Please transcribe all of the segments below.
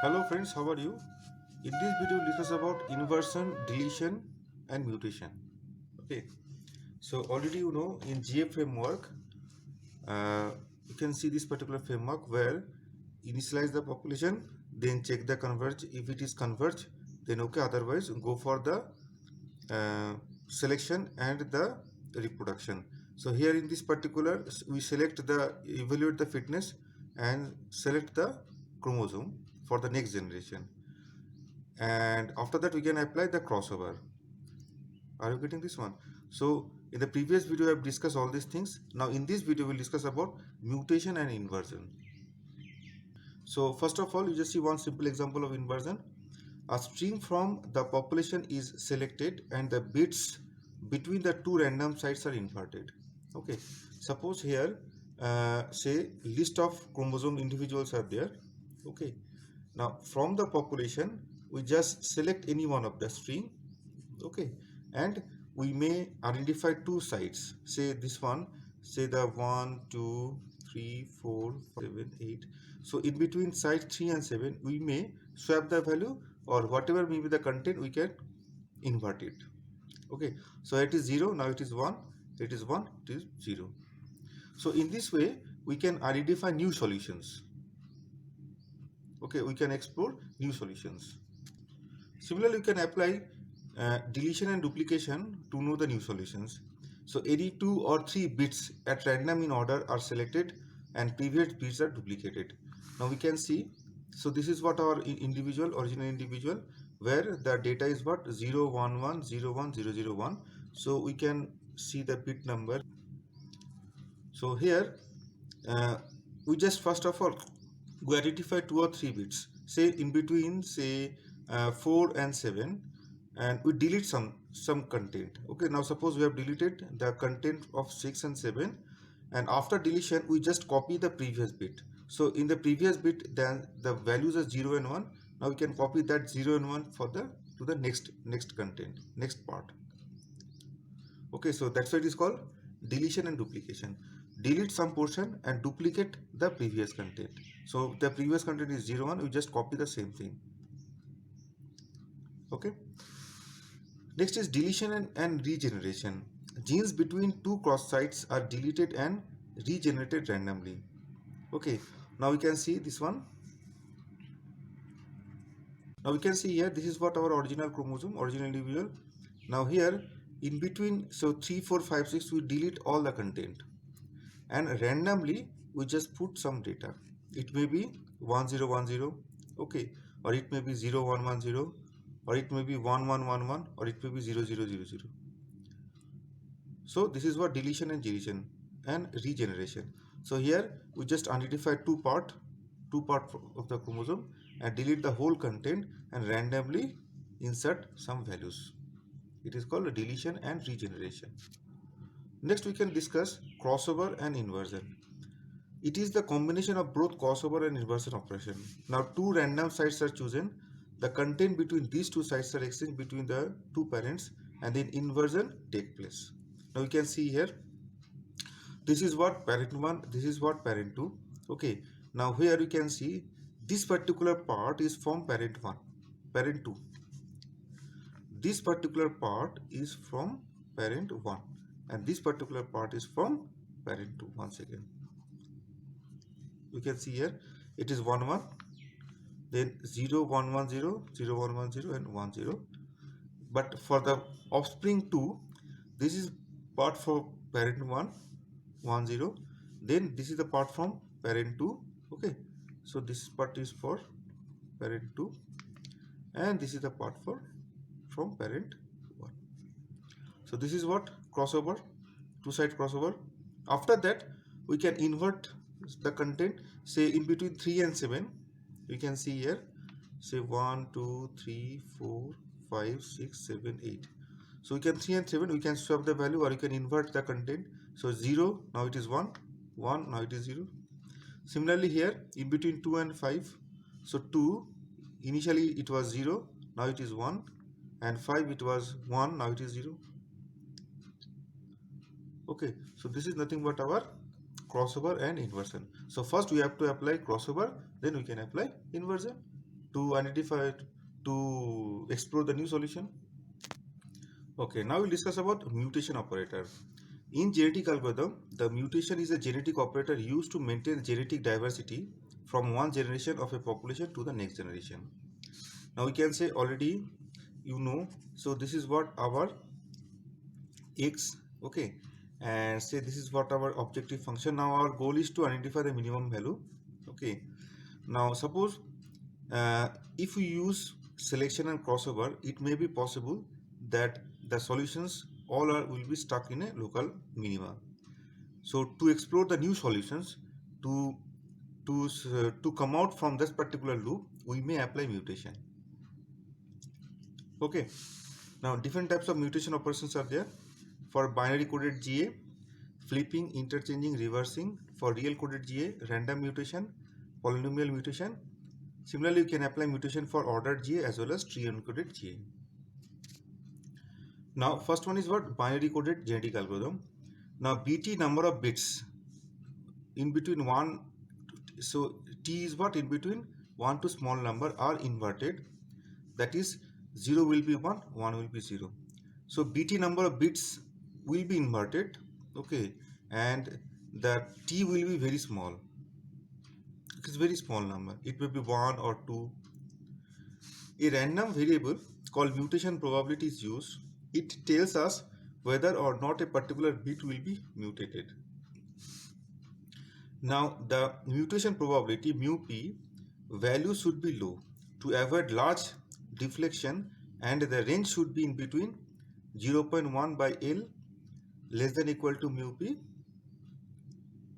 Hello friends, how are you? In this video, we'll discuss about inversion, deletion and mutation. Okay, so already you know in GA framework, uh, you can see this particular framework where initialize the population, then check the converge. If it is converge, then okay, otherwise go for the selection and the reproduction. So here in this particular, we select the evaluate the fitness and select the chromosome for the next generation, and after that we can apply the crossover. Are you getting this one? So in the previous video I have discussed all these things. Now in this video we'll discuss about mutation and inversion. So first of all, you just see one simple example of inversion. A string from the population is selected and the bits between the two random sites are inverted. Okay, suppose here say list of chromosome individuals are there. Okay, now from the population we just select any one of the string. Okay, and we may identify two sites, say this one, say the 1 2 3 4 7 8. So in between site 3 and 7 we may swap the value, or whatever may be the content we can invert it. Okay, so it is 0, now it is 1, it is 1, it is 0. So in this way we can identify new solutions. Okay, we can explore new solutions. Similarly, you can apply deletion and duplication to know the new solutions. So any 2 or 3 bits at random in order are selected and previous bits are duplicated. Now we can see, so this is what our original individual, where the data is what 0 1 1 0 1 0 0 1. So we can see the bit number. So here uh, we just first of all we identify 2 or 3 bits, say in between, say 4 and 7, and we delete some content. Okay, now suppose we have deleted the content of 6 and 7, and after deletion we just copy the previous bit. So in the previous bit then the values are 0 and 1. Now we can copy that 0 and 1 for the to the next content, next part. Okay, so that's why it is called deletion and duplication. Delete some portion and duplicate the previous content. So the previous content is 0 1, we just copy the same thing. Okay, next is deletion and regeneration. Genes between two cross sites are deleted and regenerated randomly. Okay, now we can see this one. Now we can see here, this is what our original chromosome, original individual. Now here in between, so 3 4 5 6 we delete all the content, and randomly we just put some data. It may be 1010, okay, or it may be 0110, or it may be 1111, or it may be 0000. So this is what deletion and deletion and regeneration. So here we just identify two part of the chromosome and delete the whole content and randomly insert some values. It is called deletion and regeneration. Next we can discuss crossover and inversion. It is the combination of both crossover and inversion operation. Now two random sites are chosen. The content between these two sites are exchanged between the two parents, and then inversion take place. Now you can see here, this is what parent 1, this is what parent 2. Okay, now here you can see this particular part is from parent 1, parent 2. This particular part is from parent 1, and this particular part is from parent 2. Once again, you can see here it is 1 1, then 0 1 1 0 0 1 1 0 and 1 0. But for the offspring 2, this is part for parent 1 1 0, then this is the part from parent 2. Okay, so this part is for parent 2, and this is the part for from parent 1. So this is what crossover, two side crossover. After that we can invert the content, say in between 3 and 7. You can see here, say 1 2 3 4 5 6 7 8. So we can 3 and 7 we can swap the value, or you can invert the content. So 0, now it is 1, 1, now it is 0. Similarly here in between 2 and 5, so 2 initially it was 0, now it is 1, and 5 it was 1, now it is 0. Okay, so this is nothing but our crossover and inversion. So first we have to apply crossover, then we can apply inversion. to identify, to explore the new solution. Okay, now we'll discuss about mutation operator. In genetic algorithm, the mutation is a genetic operator used to maintain genetic diversity from one generation of a population to the next generation. Now we can say already, you know, so this is what our x, okay, and say this is what our objective function. Now our goal is to identify the minimum value, okay. Now suppose uh, if we use selection and crossover, it may be possible that the solutions all will be stuck in a local minima. So to explore the new solutions, to to come out from this particular loop, we may apply mutation. Okay. Now different types of mutation operations are there. For binary coded GA, flipping, interchanging, reversing. For real coded GA, random mutation, polynomial mutation. Similarly, you can apply mutation for ordered GA as well as tree encoded GA. Now, first one is what? Binary coded genetic algorithm. Now, BT number of bits in between 1, so T is what? In between 1 to small number are inverted. That is 0 will be 1, 1 will be 0. So BT number of bits will be inverted, okay, and the T will be very small. It's very small number. It may be 1 or 2. A random variable called mutation probability is used. It tells us whether or not a particular bit will be mutated. Now the mutation probability mu p value should be low to avoid large deflection, and the range should be in between 0.1 by L less than equal to mu p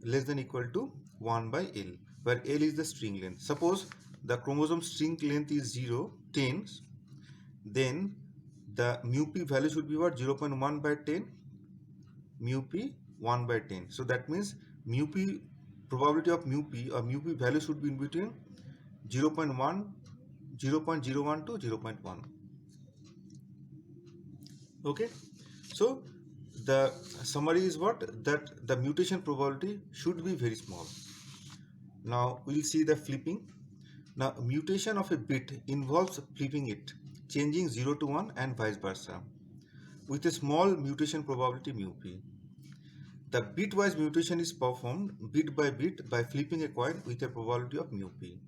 less than equal to 1 by L, where L is the string length. Suppose the chromosome string length is 0, 10, then the mu p value should be what? 0.1 by 10, mu p 1 by 10. So that means mu p, probability of mu p or mu p value should be in between 0.1, 0.01 to 0.1. Okay, so the summary is what? That the mutation probability should be very small. Now we'll see the flipping. Now mutation of a bit involves flipping it, changing 0 to 1 and vice versa, with a small mutation probability mu p. The bitwise mutation is performed bit by bit by flipping a coin with a probability of mu p.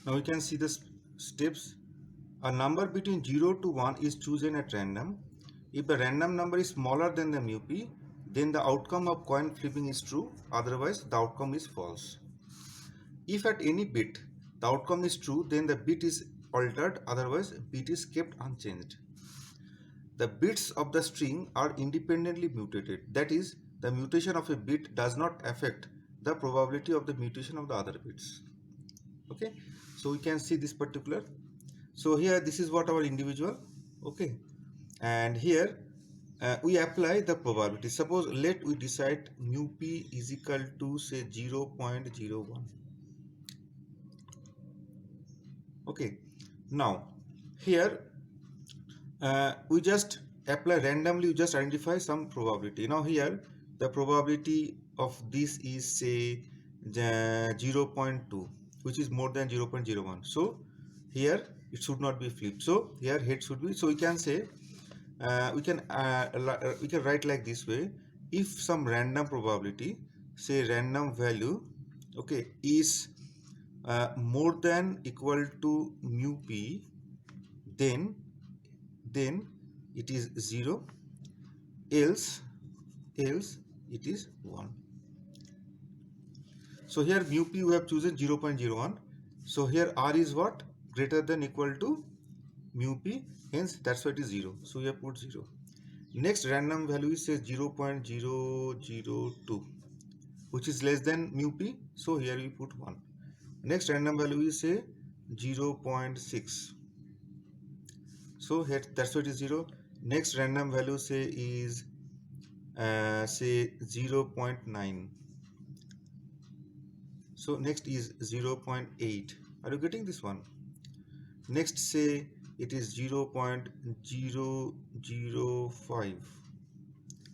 Now we can see the steps. A number between 0 to 1 is chosen at random. If the random number is smaller than the mu p, then the outcome of coin flipping is true, otherwise the outcome is false. If at any bit the outcome is true, then the bit is altered, otherwise bit is kept unchanged. The bits of the string are independently mutated. That is, the mutation of a bit does not affect the probability of the mutation of the other bits. Okay, so we can see this particular. So here this is what our individual, okay, and here we apply the probability. Suppose let we decide mu p is equal to say 0.01. Okay, now here we just apply randomly, we just identify some probability. Now here the probability of this is say 0.2, which is more than 0.01. So here it should not be flipped. So here head should be. So we can say we can write like this way: if some random probability, say random value, okay, is more than equal to mu p, then it is 0, else it is 1. So here mu p we have chosen 0.01. So here r is what? Greater than equal to mu p, hence that's why it is 0. So we have put 0. Next random value is say 0.002, which is less than mu p. So here we put 1. Next random value is say 0.6. So here that's why it is 0. Next random value say is say 0.9. So next is 0.8. Are you getting this one? Next say it is 0.005.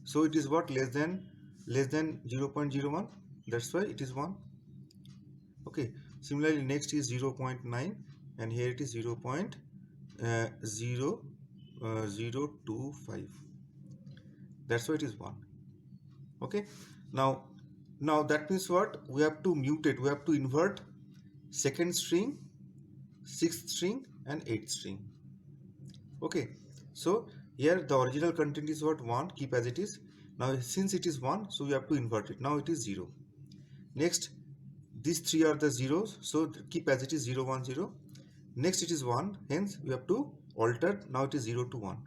So it is what? Less than 0.01. That's why it is 1. Okay. Similarly, next is 0.9, and here it is 0.025. That's why it is 1. Okay. Now that means what? We have to mutate, we have to invert second string, sixth string, and eighth string. Okay. So here the original content is what? 1, keep as it is. Now since it is 1, so we have to invert it. Now it is 0. Next, these three are the zeros, so keep as it is 0, 1, 0. Next it is 1, hence we have to alter. Now it is 0 to 1.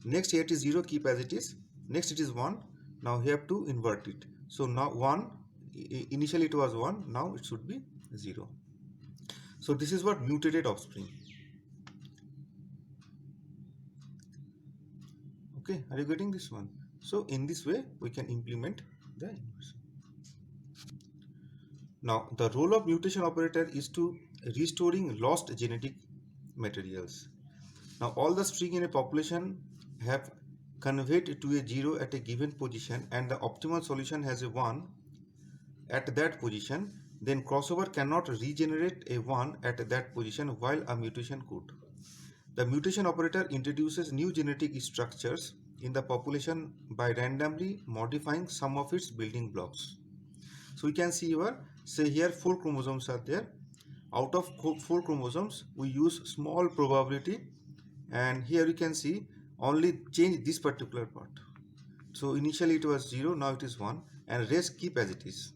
Next here it is 0, keep as it is. Next it is 1, now we have to invert it. So now 1, initially it was 1, now it should be 0. So this is what mutated offspring. Okay, are you getting this one? So in this way we can implement the inversion. Now the role of mutation operator is to restoring lost genetic materials. Now all the string in a population have conveyed to a 0 at a given position, and the optimal solution has a 1 at that position, then crossover cannot regenerate a 1 at that position while a mutation could. The mutation operator introduces new genetic structures in the population by randomly modifying some of its building blocks. So we can see here, say here 4 chromosomes are there. Out of 4 chromosomes, we use small probability, and here you can see only change this particular part. So initially it was 0, now it is 1, and rest keep as it is.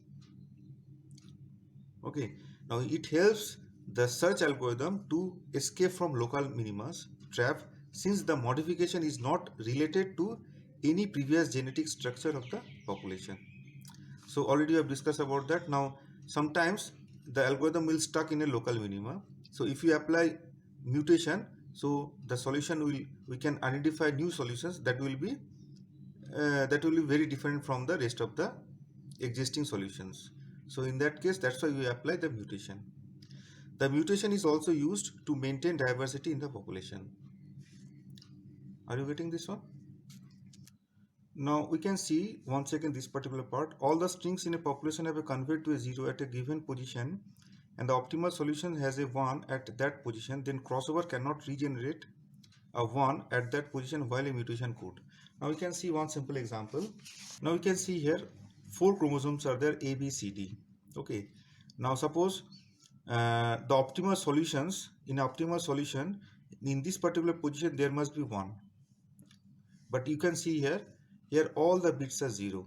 Okay, now it helps the search algorithm to escape from local minimas trap, since the modification is not related to any previous genetic structure of the population. So already we have discussed about that. Now sometimes the algorithm will stuck in a local minima. So if you apply mutation, so the solution we can identify new solutions that will be very different from the rest of the existing solutions. So in that case, that's why we apply the mutation. The mutation is also used to maintain diversity in the population. Are you getting this one? Now we can see once again this particular part. All the strings in a population have a conveyed to a 0 at a given position, and the optimal solution has a 1 at that position. Then crossover cannot regenerate a 1 at that position while a mutation could. Now we can see one simple example. Now we can see here 4 chromosomes are there, A, B, C, D. Okay. Now suppose the optimal solutions, in optimal solution, in this particular position there must be 1. But you can see here all the bits are 0.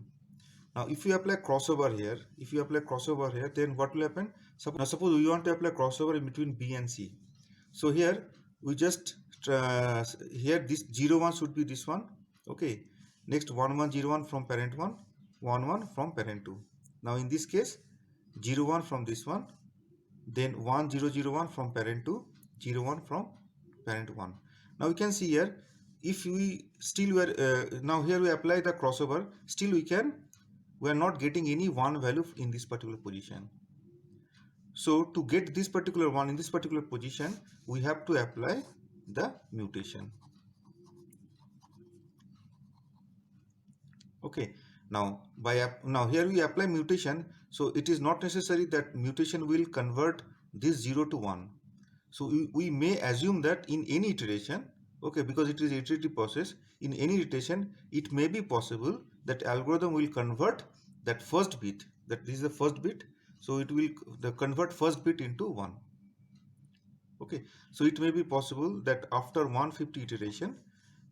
Now if you apply crossover here, then what will happen? Now suppose we want to apply crossover in between B and C. So here we just here this 0 1 should be this one. Okay. Next 1 1 0 1 from parent 1, 1 1 from parent 2. Now in this case 0 1 from this one, then 1 0 0 1 from parent 2, 0 1 from parent 1. Now you can see here, if we still were now here we apply the crossover, still we are not getting any 1 value in this particular position. So to get this particular 1 in this particular position, we have to apply the mutation. Okay. Now here we apply mutation, so it is not necessary that mutation will convert this 0 to 1. So we may assume that in any iteration, okay, because it is an iterative process, in any iteration it may be possible that algorithm will convert that first bit, that this is the first bit, so it will convert first bit into 1. Okay, so it may be possible that after 150 iteration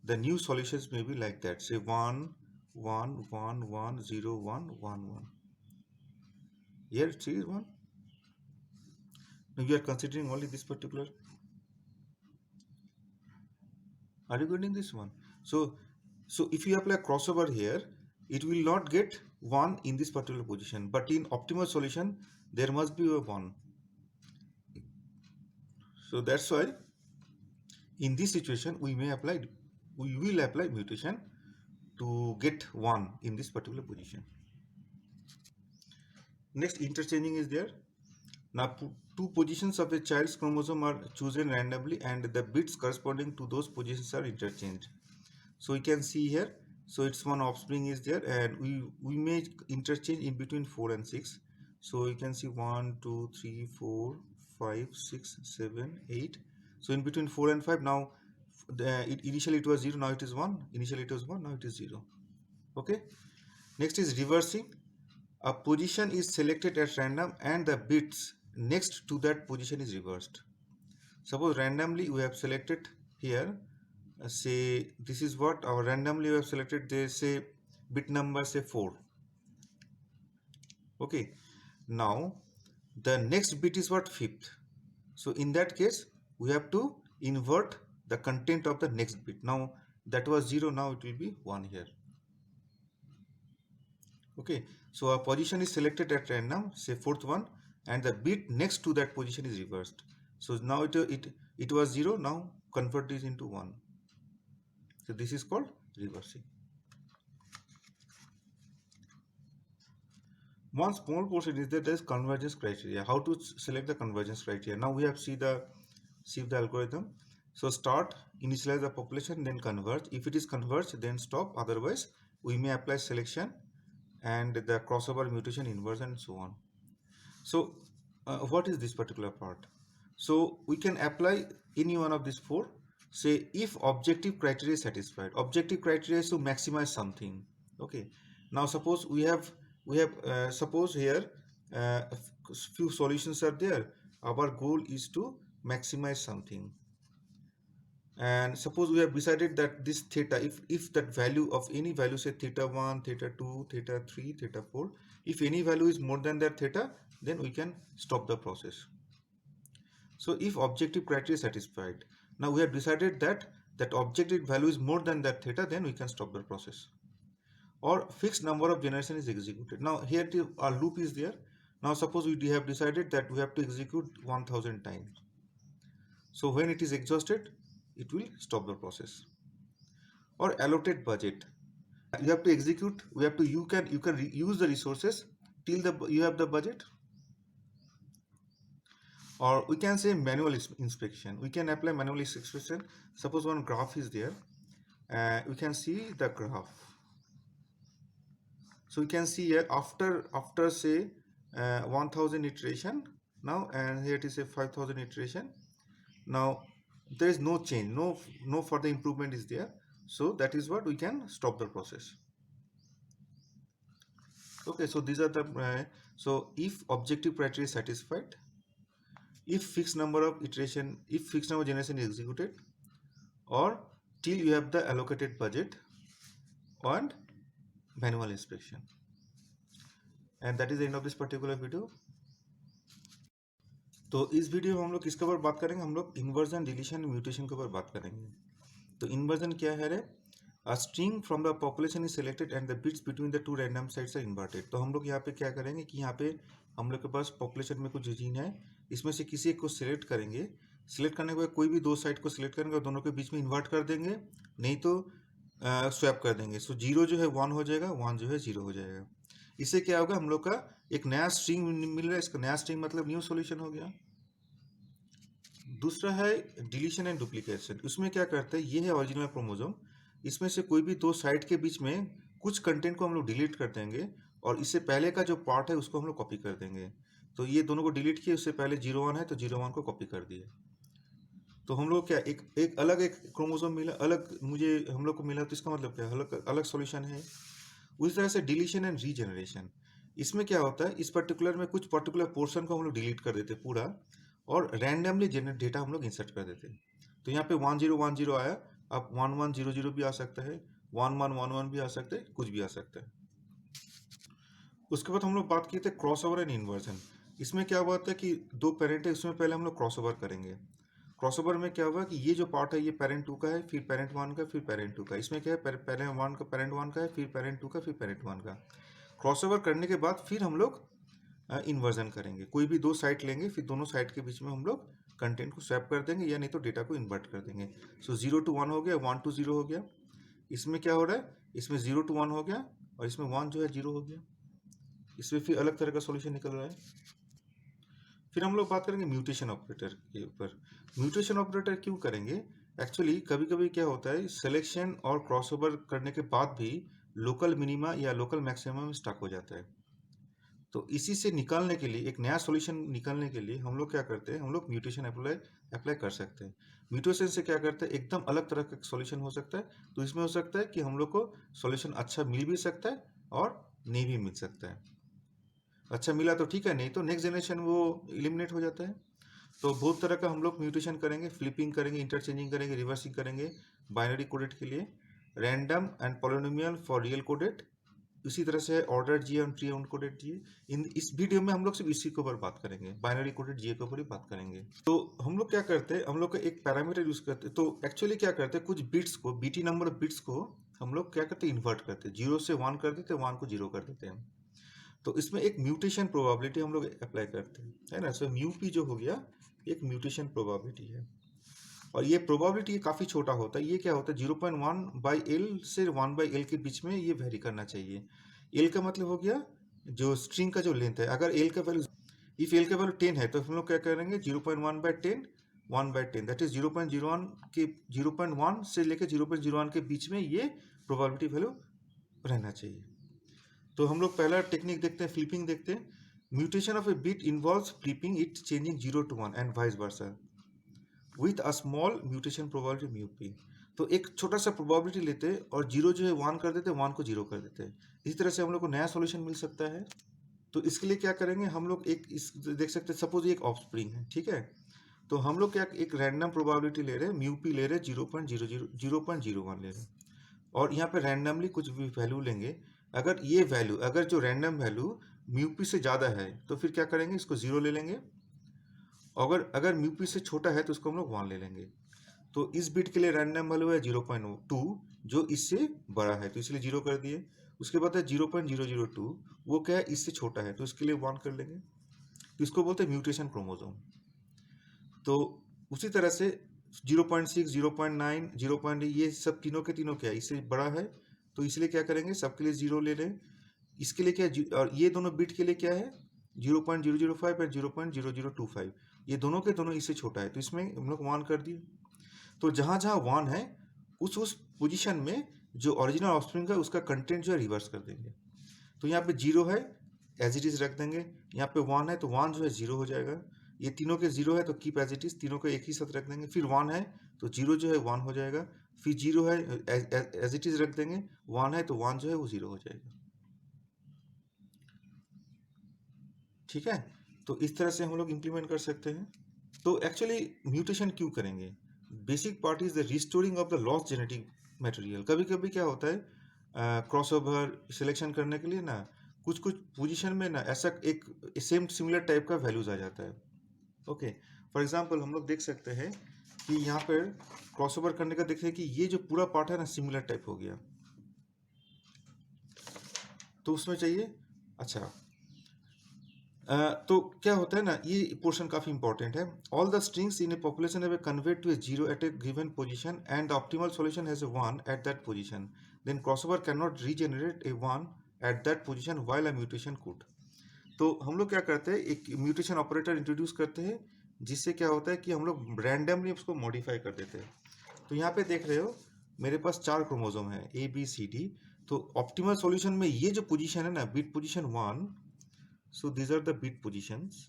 the new solutions may be like that, say 1 1 1 1 0 1 1 1. Here it is 1. Now we are considering only this particular. Are you getting this one? So if you apply crossover here, it will not get 1 in this particular position, but in optimal solution there must be a 1. So that's why in this situation we will apply mutation to get 1 in this particular position. Next, interchanging is there. Now two positions of a child's chromosome are chosen randomly, and the bits corresponding to those positions are interchanged. So you can see here, so it's one offspring is there, and we may interchange in between 4 and 6. So you can see 1, 2, 3, 4, 5, 6, 7, 8. So in between 4 and 5 now, initially it was 0, now it is 1. Initially it was 1, now it is 0. Okay. Next is reversing. A position is selected at random and the bits next to that position is reversed. Suppose randomly we have selected here, say this is what our randomly we have selected, they say bit number say 4. Okay. Now the next bit is what, 5th. So in that case we have to invert the content of the next bit. Now that was 0, now it will be 1 here. Okay, so our position is selected at random, say 4th one, and the bit next to that position is reversed. So now it was 0, now convert this into 1. So this is called reversing. One small portion is that there is convergence criteria. How to select the convergence criteria? Now we have see the algorithm. So start, initialize the population, then converge. If it is converged, then stop. Otherwise, we may apply selection and the crossover, mutation, inversion, and so on. So what is this particular part? So we can apply any one of these 4. Say if objective criteria is satisfied. Objective criteria is to maximize something. Okay. Now suppose we have suppose here few solutions are there. Our goal is to maximize something. And suppose we have decided that this theta, if that value of any value, say theta 1, theta 2, theta 3, theta 4, if any value is more than that theta, then we can stop the process. So if objective criteria is satisfied, now we have decided that objective value is more than that theta, then we can stop the process. Or fixed number of generation is executed. Now here our loop is there. Now suppose we have decided that we have to execute 1000 times. So when it is exhausted, it will stop the process. Or allotted budget. You have to execute, you can use the resources till you have the budget. Or we can say manual inspection. We can apply manual inspection. Suppose one graph is there, we can see the graph. So we can see here after say 1000 iteration now, and here it is a 5000 iteration. Now there is no change, no further improvement is there. So that is what we can stop the process. Okay, so these are the so if objective criteria is satisfied, if fixed number of generation is executed, or till you have the allocated budget, and manual inspection. And that is the end of this particular video. तो इस video में हम लोग किसके ऊपर बात करेंगे? हम लोग इन्वर्जन, डिलीशन, म्यूटेशन के ऊपर बात करेंगे. तो इन्वर्जन क्या है? A string from the population is selected and the bits between the two random sites are inverted. तो हम लोग यहाँ पे क्या करेंगे कि यहाँ पे हम लोग के पास पॉपुलेशन में कुछ जीन है, इसमें से किसी एक को सिलेक्ट करेंगे. सिलेक्ट करने के बाद कोई भी 2 साइट को सिलेक्ट करेंगे और दोनों के बीच में इन्वर्ट कर देंगे, नहीं तो स्वैप कर देंगे. सो 0 जो है 1 हो जाएगा, 1 जो है 0 हो जाएगा. इससे क्या होगा? हम लोग का एक नया स्ट्रिंग मिल रहा है. इसका नया स्ट्रिंग मतलब न्यू सॉल्यूशन हो गया. दूसरा है डिलीशन एंड डुप्लीकेशन. उसमें क्या करते हैं? ये है ओरिजिनल क्रोमोसोम. इसमें से कोई भी 2 साइट के बीच में कुछ कंटेंट को हम लोग डिलीट कर देंगे और इससे पहले का जो पार्ट है उसको हम लोग कॉपी कर देंगे. तो ये दोनों को डिलीट किए, उससे पहले 01 है तो 01 को कॉपी कर दिए. तो हम लोग क्या एक अलग एक क्रोमोसोम मिला, अलग हम लोग को मिला. तो इसका मतलब क्या? अलग सॉल्यूशन है. उसी तरह से डिलीशन एंड रीजेनरेशन. इसमें क्या होता है? इस पर्टिकुलर में कुछ पर्टिकुलर पोर्शन को हम लोग डिलीट कर देते पूरा और रैंडमली जनरेट डेटा हम लोग इंसर्ट कर देते. तो यहाँ पे 1010 आया, अब 1100 भी आ सकता है, 1111 भी आ सकता है, कुछ भी आ सकता है. उसके बाद हम लोग बात किए थे क्रॉसओवर एंड इन्वर्जन. इसमें क्या हुआ था कि 2 पेरेंट है, उसमें पहले हम लोग क्रॉसओवर करेंगे. क्रॉसओवर में क्या हुआ कि ये जो पार्ट है ये पेरेंट 2 का है, फिर पेरेंट 1 का, फिर पेरेंट 2 का. इसमें क्या है? पेरेंट 1 का है, फिर पेरेंट 2 का, फिर पेरेंट 1 का. क्रॉसओवर करने के बाद फिर हम लोग इन्वर्जन करेंगे. कोई भी 2 साइट लेंगे, फिर दोनों साइट के बीच में हम लोग कंटेंट को स्वैप कर देंगे या नहीं तो डेटा को इन्वर्ट कर देंगे. सो 0 to 1 हो गया, 1 to 0 हो गया. इसमें क्या हो रहा है? इसमें 0 to 1 हो गया और इसमें 1 जो है 0 हो गया. इसमें फिर अलग तरह का सॉल्यूशन निकल रहा है. फिर हम लोग बात करेंगे म्यूटेशन ऑपरेटर के ऊपर. म्यूटेशन ऑपरेटर क्यों करेंगे? एक्चुअली कभी कभी क्या होता है, सिलेक्शन और क्रॉसओवर करने के बाद भी लोकल मिनिमा या लोकल मैक्सिमम स्टक हो जाता है. तो इसी से निकालने के लिए, एक नया सॉल्यूशन निकालने के लिए हम लोग क्या करते हैं, हम लोग म्यूटेशन अप्लाई अप्लाई कर सकते हैं। म्यूटेशन से क्या करते हैं, एकदम अलग तरह का सॉल्यूशन हो सकता है। तो इसमें हो सकता है कि हम लोग को सॉल्यूशन अच्छा मिल भी सकता है और नहीं भी मिल सकता है। अच्छा मिला तो ठीक है, नहीं तो नेक्स्ट जनरेशन वो इलिमिनेट हो जाता है। तो बहुत तरह का हम लोग म्यूटेशन करेंगे, फ्लिपिंग करेंगे, इंटरचेंजिंग करेंगे, रिवर्सिंग करेंगे बाइनरी कोडेड के लिए, random and polynomial for real coded, इसी तरह से ऑर्डर जी और ट्री अनकोडेड जी। इन इस वीडियो में हम लोग सिर्फ इसी के ऊपर बात करेंगे, बाइनरी कोडेड जी के ऊपर ही बात करेंगे। तो हम लोग क्या करते हैं, हम लोग का एक पैरामीटर यूज करते हैं। तो एक्चुअली क्या करते हैं, कुछ बिट्स को, बीटी नंबर ऑफ बिट्स को हम लोग क्या करते हैं, इन्वर्ट करते हैं, 0 से 1 कर देते हैं, 1 को 0 कर देते हैं। तो इसमें एक म्यूटेशन प्रोबेबिलिटी हम लोग अप्लाई करते हैं, है ना। सो म्यू पी जो हो गया, एक म्यूटेशन प्रोबेबिलिटी है। और ये प्रोबेबिलिटी काफ़ी छोटा होता है। ये क्या होता है, 0.1 बाई एल से 1 बाई एल के बीच में ये वेरी करना चाहिए। एल का मतलब हो गया जो स्ट्रिंग का जो लेंथ है। अगर एल का वैल्यू, इफ एल का वैल्यू 10 है तो हम लोग क्या करेंगे, 0.1 बाई 10, 1 बाई 10, दैट इज 0.01 के, 0.1 से लेकर 0.01 के बीच में ये प्रोबेबिलिटी वैल्यू रहना चाहिए। तो हम लोग पहला टेक्निक देखते हैं, फ्लिपिंग देखते हैं। Mutation of A bit involves flipping it, changing 0 to 1 and vice versa with a small mutation probability mu P. तो एक छोटा सा प्रोबेबिलिटी लेते हैं और 0 जो है 1 कर देते हैं, 1 को 0 कर देते हैं। इसी तरह से हम लोग को नया सॉल्यूशन मिल सकता है। तो इसके लिए क्या करेंगे, हम लोग एक इस देख सकते हैं, सपोज एक ऑफस्प्रिंग है, ठीक है। तो हम लोग क्या एक रैंडम प्रोबेबिलिटी ले रहे हैं, म्यू पी ले रहे हैं 0.01 ले रहे हैं, और यहाँ पे रैंडमली कुछ भी वैल्यू लेंगे। अगर ये वैल्यू, अगर जो रैंडम वैल्यू म्यू पी से ज़्यादा है तो फिर क्या करेंगे, इसको 0 ले लेंगे। अगर अगर म्यू पी से छोटा है तो उसको हम लोग 1 ले लेंगे। तो इस बिट के लिए रैंडम वैल्यू है 0.2, जो इससे बड़ा है तो इसलिए 0 कर दिए। उसके बाद है 0.002, वो क्या है, इससे छोटा है तो इसके लिए 1 कर लेंगे। तो इसको बोलते हैं म्यूटेशन क्रोमोसोम। तो उसी तरह से 0.6, 0.9, 0. ये सब तीनों के तीनों क्या है, इससे बड़ा है तो इसलिए क्या करेंगे, सबके लिए 0 ले लें। इसके लिए क्या है, और ये दोनों बिट के लिए क्या है, 0.005 और 0.0025, ये दोनों के दोनों इससे छोटा है तो इसमें हम लोग 1 कर दिए। तो जहाँ जहाँ 1 है उस पोजीशन में जो ओरिजिनल ऑफस्प्रिंग है उसका कंटेंट जो है रिवर्स कर देंगे। तो यहाँ पे 0 है, एज इट इज रख देंगे। यहाँ पे 1 है तो 1 जो है 0 हो जाएगा। ये तीनों के 0 है तो कीप एज इट इज, तीनों को एक ही साथ रख देंगे। फिर 1 है तो 0 जो है 1 हो जाएगा। फिर 0 है, एज इट इज रख देंगे। 1 है तो 1 जो है वो 0 हो जाएगा। ठीक है, तो इस तरह से हम लोग इम्प्लीमेंट कर सकते हैं। तो एक्चुअली म्यूटेशन क्यों करेंगे, basic part is the restoring of the lost genetic material. कभी कभी क्या होता है, क्रॉसओवर सिलेक्शन करने के लिए ना कुछ कुछ पोजीशन में ना ऐसा एक सेम सिमिलर टाइप का वैल्यूज आ जाता है। ओके, फॉर एग्जांपल हम लोग देख सकते हैं कि यहाँ पर क्रॉसओवर करने का देखते हैं कि ये जो पूरा पार्ट है ना सिमिलर टाइप हो गया, तो उसमें चाहिए। अच्छा, तो क्या होता है ना, ये पोर्शन काफी इंपॉर्टेंट है। All the strings in a population have convert to a 0 at a given position and the optimal solution has a 1 at that position, then crossover can not regenerate a 1 at that position while a mutation could. तो हम लोग क्या करते हैं, एक mutation operator introduce करते हैं जिससे क्या होता है कि हम लोग रैंडमली उसको मॉडिफाई कर देते हैं। तो यहाँ पे देख रहे हो मेरे पास 4 क्रोमोसोम है, ए बी सी डी। तो ऑप्टिमल सॉल्यूशन में ये जो पोजीशन है ना, bit position 1, so these are the bit positions.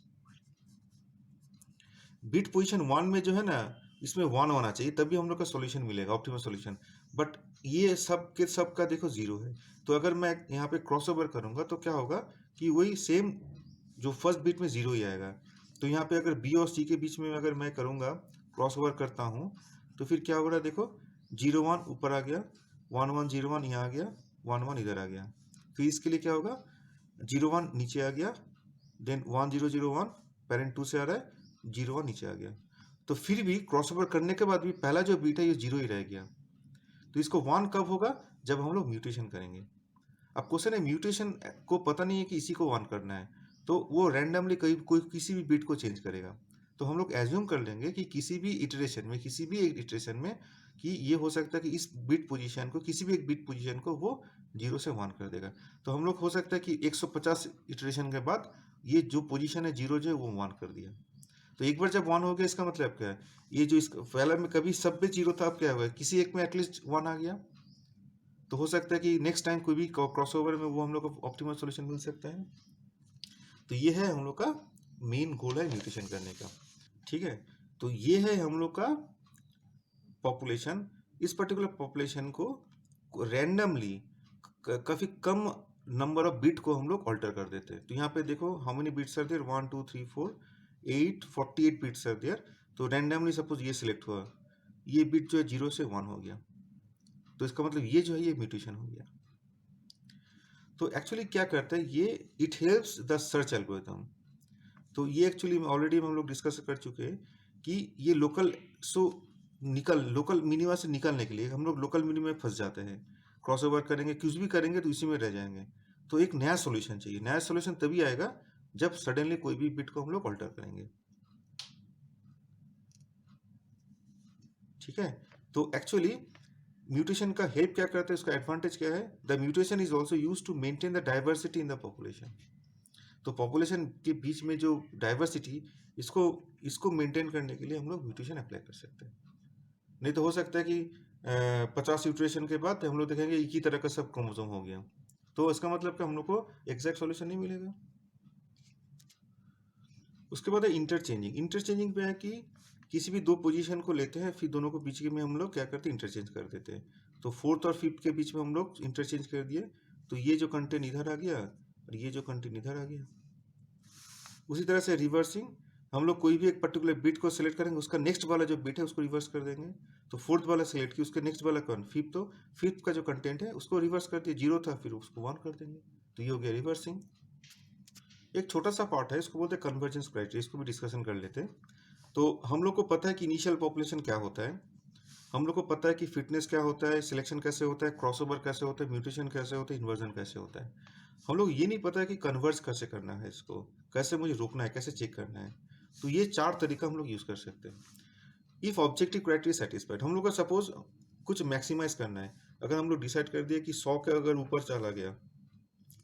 Bit position 1 में जो है ना, इसमें 1 होना चाहिए तभी हम लोग का सॉल्यूशन मिलेगा, ऑप्टिमल सॉल्यूशन। बट ये सब के सब का देखो 0 है। तो अगर मैं यहाँ पे क्रॉसओवर करूंगा तो क्या होगा कि वही सेम जो फर्स्ट बिट में 0 ही आएगा। तो यहाँ पे अगर बी और सी के बीच में अगर मैं करूंगा, क्रॉसओवर करता हूँ, तो फिर क्या होगा, देखो 0 1 ऊपर आ गया, 1 1 0 1 यहाँ आ गया, 1 1 इधर आ गया। फिर इसके लिए क्या होगा, 0 1 नीचे आ गया, देन 1 0 0 1 पेरेंट 2 से आ रहा है, 0 1 नीचे आ गया। तो फिर भी क्रॉसओवर करने के बाद भी पहला जो बीट है ये 0 ही रह गया। तो इसको 1 कब होगा, जब हम लोग म्यूटेशन करेंगे। अब क्वेश्चन है, म्यूटेशन को पता नहीं है कि इसी को 1 करना है, तो वो रैंडमली कोई किसी भी बिट को चेंज करेगा। तो हम लोग एज्यूम कर लेंगे कि किसी भी इटरेशन में, किसी भी एक इटरेशन में, कि ये हो सकता है कि इस बिट पोजीशन को, किसी भी एक बिट पोजीशन को वो 0 से 1 कर देगा। तो हम लोग हो सकता है कि 150 इटरेशन के बाद ये जो पोजीशन है 0 जो है वो 1 कर दिया। तो एक बार जब 1 हो गया, इसका मतलब क्या है, ये जो इसका पहले में कभी सब पे 0 था, अब क्या हुआ, किसी एक में एटलीस्ट 1 आ गया। तो हो सकता है कि नेक्स्ट टाइम कोई भी क्रॉसओवर में वो हम लोग को ऑप्टिमल सॉल्यूशन मिल सकता है। तो ये है हम लोग का मेन गोल है म्यूटेशन करने का, ठीक है। तो ये है हम लोग का पॉपुलेशन। इस पर्टिकुलर पॉपुलेशन को रैंडमली काफ़ी कम नंबर ऑफ बिट को हम लोग ऑल्टर कर देते हैं। तो यहाँ पे देखो how many bits are there, 1 2 3 4 8 48 bits are there. तो रैंडमली सपोज ये सिलेक्ट हुआ, ये बिट जो है 0 से 1 हो गया, तो इसका मतलब ये जो है ये म्यूटेशन हो गया। तो एक्चुअली क्या करता है ये, it helps the search algorithm. तो ये एक्चुअली ऑलरेडी हम लोग डिस्कस कर चुके हैं कि ये लोकल लोकल मिनिमा से निकलने के लिए हम लोग लोकल मिनिमा में फंस जाते हैं, क्रॉस ओवर करेंगे, कुछ भी करेंगे तो इसी में रह जाएंगे। तो एक नया सॉल्यूशन चाहिए। नया सॉल्यूशन तभी आएगा जब सडनली कोई भी बिट को हम लोग ऑल्टर करेंगे, ठीक है। तो एक्चुअली म्यूटेशन का हेल्प क्या करता है, उसका एडवांटेज क्या है, the mutation is also use to maintain the diversity in the population. तो पॉपुलेशन के बीच में जो डाइवर्सिटी, इसको इसको मेंटेन करने के लिए हम लोग म्यूटेशन अप्लाई कर सकते हैं। नहीं तो हो सकता है कि 50 इटरेशन के बाद हम लोग देखेंगे एक ही तरह का सब क्रोमोसोम हो गया, तो इसका मतलब कि हम लोग को एग्जैक्ट सॉल्यूशन नहीं मिलेगा। उसके बाद है इंटरचेंजिंग। इंटरचेंजिंग पे है कि किसी भी दो पोजीशन को लेते हैं, फिर दोनों को बीच में हम लोग क्या करते हैं, इंटरचेंज कर देते हैं। तो 4th और 5th के बीच में हम लोग इंटरचेंज कर दिए, तो ये जो कंटेंट इधर आ गया और ये जो कंटेंट इधर आ गया। उसी तरह से रिवर्सिंग, हम लोग कोई भी एक पर्टिकुलर बिट को सिलेक्ट करेंगे, उसका नेक्स्ट वाला जो बिट है उसको रिवर्स कर देंगे। तो 4th वाला सिलेक्ट किया, उसके नेक्स्ट वाला कौन, 5th, तो 5th का जो कंटेंट है उसको रिवर्स कर दिया, 0 था फिर उसको 1 कर देंगे, तो ये हो गया रिवर्सिंग। एक छोटा सा पार्ट है, इसको बोलते हैं कन्वर्जेंस क्राइटेरिया, इसको भी डिस्कशन कर लेते हैं। तो हम लोग को पता है कि इनिशियल पॉपुलेशन क्या होता है, हम लोग को पता है कि फिटनेस क्या होता है, सिलेक्शन कैसे होता है, क्रॉसओवर कैसे होता है, म्यूटेशन कैसे होता है, इन्वर्जन कैसे होता है। हम लोग ये नहीं पता है कि कन्वर्ज कैसे करना है, इसको कैसे मुझे रोकना है, कैसे चेक करना है। तो ये 4 तरीका हम लोग यूज़ कर सकते हैं। इफ ऑब्जेक्टिव क्राइटेरिया सेटिस्फाइड, हम लोग का सपोज कुछ मैक्सिमाइज करना है, अगर हम लोग डिसाइड कर दिए कि 100 के अगर ऊपर चला गया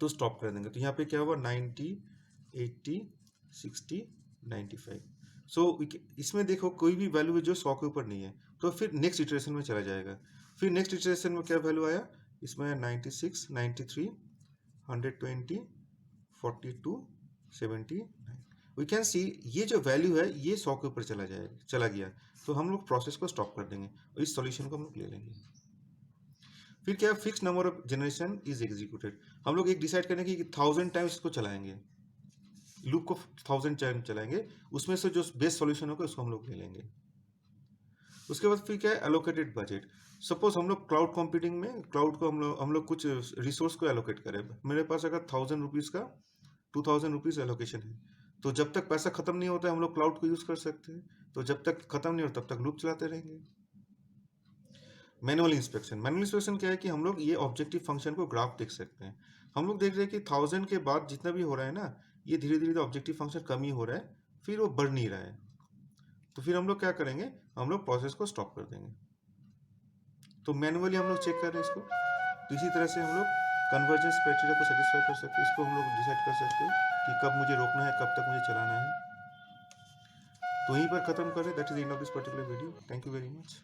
तो स्टॉप कर देंगे। तो यहाँ पे क्या हुआ, 90 80 60 95। सो इसमें देखो कोई भी वैल्यू है जो 100 के ऊपर नहीं है, तो फिर नेक्स्ट इटरेशन में चला जाएगा। फिर नेक्स्ट इटरेशन में क्या वैल्यू आया, इसमें 96 93 120 42 79। वी कैन सी ये जो वैल्यू है ये 100 के ऊपर चला गया, तो हम लोग प्रोसेस को स्टॉप कर देंगे और इस सॉल्यूशन को हम लोग ले लेंगे। फिर क्या, fix number of generation is executed. हम लोग एक डिसाइड करेंगे कि 1000 टाइम्स इसको चलाएंगे, लूप को 1000 टाइम चलाएंगे, उसमें से जो बेस्ट सॉल्यूशन होगा उसको हम लोग ले लेंगे। उसके बाद फिर क्या है, एलोकेटेड बजट। सपोज हम लोग क्लाउड कंप्यूटिंग में क्लाउड को हम लोग कुछ रिसोर्स को एलोकेट करें। मेरे पास अगर 1000 रुपीज़ का 2000 रुपीज़ एलोकेशन है, तो जब तक पैसा खत्म नहीं होता है हम लोग क्लाउड को यूज़ कर सकते हैं, तो जब तक खत्म नहीं होता तब तक लूप चलाते रहेंगे। मैनुअल इंस्पेक्शन क्या है कि हम लोग ये ऑब्जेक्टिव फंक्शन को ग्राफ देख सकते हैं। हम लोग देख रहे हैं कि 1000 के बाद जितना भी हो रहा है ना, ये धीरे धीरे ऑब्जेक्टिव फंक्शन कम ही हो रहा है, फिर वो बढ़ नहीं रहा है। तो फिर हम लोग क्या करेंगे, हम लोग प्रोसेस को स्टॉप कर देंगे। तो मैनुअली हम लोग चेक कर रहे हैं इसको। तो इसी तरह से हम लोग कन्वर्जेंस क्राइटेरिया को सेटिस्फाई कर सकते हैं, इसको हम लोग डिसाइड कर सकते हैं कि कब मुझे रोकना है, कब तक मुझे चलाना है। तो यहीं पर खत्म करें, that is the end of this particular video. Thank you very much.